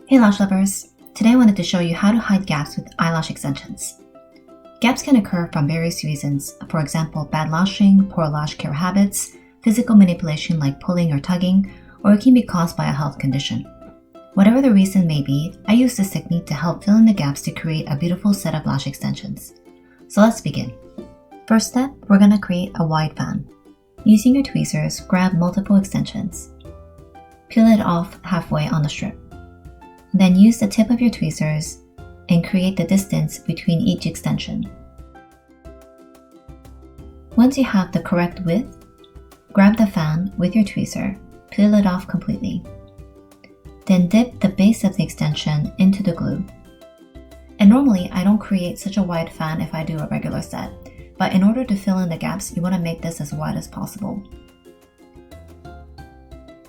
Hey lash lovers! Today I wanted to show you how to hide gaps with eyelash extensions. Gaps can occur from various reasons, for example bad lashing, poor lash care habits, physical manipulation like pulling or tugging, or it can be caused by a health condition. Whatever the reason may be, I use this technique to help fill in the gaps to create a beautiful set of lash extensions. So let's begin. First step, we're going to create a wide fan. Using your tweezers, grab multiple extensions. Peel it off halfway on the strip. Then use the tip of your tweezers and create the distance between each extension. Once you have the correct width, grab the fan with your tweezer, peel it off completely. Then dip the base of the extension into the glue. And normally I don't create such a wide fan if I do a regular set, but in order to fill in the gaps, you want to make this as wide as possible.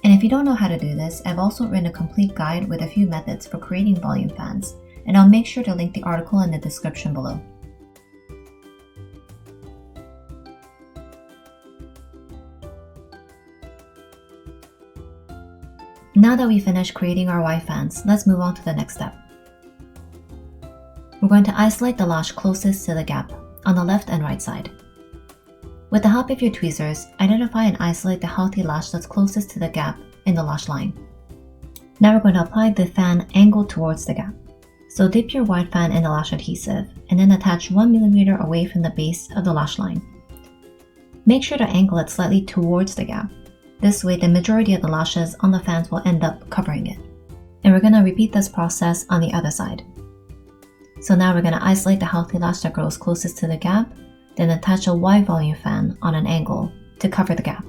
And if you don't know how to do this, I've also written a complete guide with a few methods for creating volume fans, and I'll make sure to link the article in the description below. Now that we finished creating our wide fans, let's move on to the next step. We're going to isolate the lash closest to the gap on the left and right side. With the help of your tweezers, identify and isolate the healthy lash that's closest to the gap in the lash line. Now we're going to apply the fan angled towards the gap. So dip your wide fan in the lash adhesive and then attach 1 mm away from the base of the lash line. Make sure to angle it slightly towards the gap. This way the majority of the lashes on the fans will end up covering it. And we're going to repeat this process on the other side. So now we're going to isolate the healthy lash that grows closest to the gap, then attach a wide volume fan on an angle to cover the gap.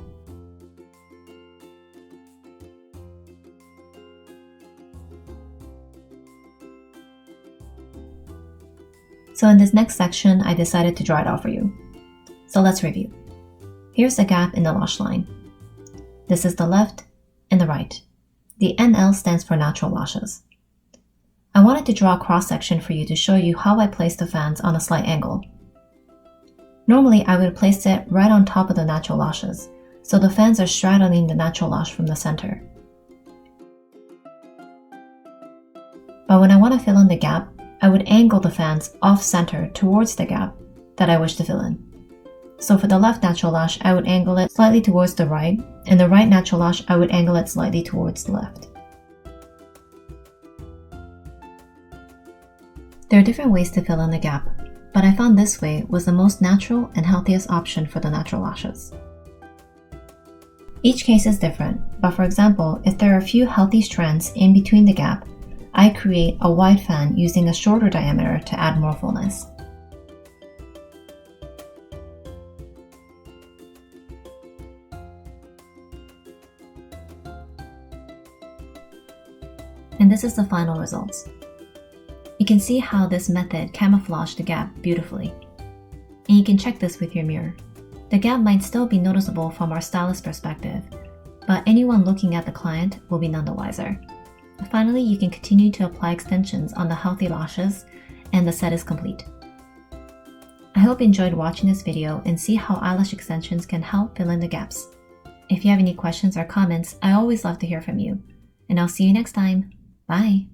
So in this next section, I decided to draw it out for you. So let's review. Here's the gap in the lash line. This is the left and the right. The NL stands for natural lashes. I wanted to draw a cross section for you to show you how I place the fans on a slight angle. Normally, I would place it right on top of the natural lashes, so the fans are straddling the natural lash from the center. But when I want to fill in the gap, I would angle the fans off-center towards the gap that I wish to fill in. So for the left natural lash, I would angle it slightly towards the right, and the right natural lash, I would angle it slightly towards the left. There are different ways to fill in the gap, but I found this way was the most natural and healthiest option for the natural lashes. Each case is different, but for example, if there are a few healthy strands in between the gap, I create a wide fan using a shorter diameter to add more fullness. And this is the final results. You can see how this method camouflaged the gap beautifully. And you can check this with your mirror. The gap might still be noticeable from our stylist perspective, but anyone looking at the client will be none the wiser. Finally, you can continue to apply extensions on the healthy lashes, and the set is complete. I hope you enjoyed watching this video and see how eyelash extensions can help fill in the gaps. If you have any questions or comments, I always love to hear from you. And I'll see you next time. Bye!